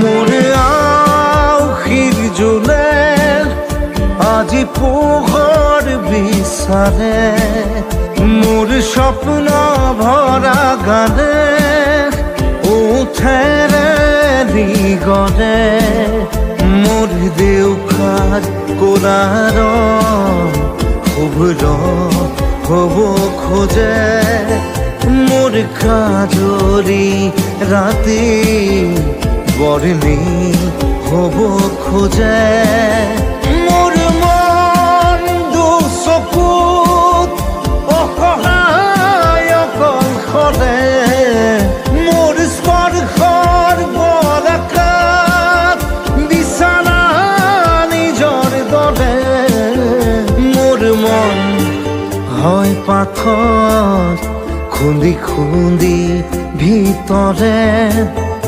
মোৰ আউসীৰ জোলে আজি পোহৰ বিচাৰে মোৰ স্বপ্ন ভৰা গানে উঠেৰে গৰে মোৰ দেউখাৰ কোলাৰ শুভ্ৰ হ'ব খোজে মোৰ কাজৰি ৰাতি বৰ্ণি হ'ব খোজে মোৰ মন দুচকুত অসহায় অকলশৰে মোৰ স্পৰ্শৰ বৰষাত বিছানা নিজৰ দৰে মোৰ মন হয় পাথৰ খুন্দি খুন্দি ভিতৰে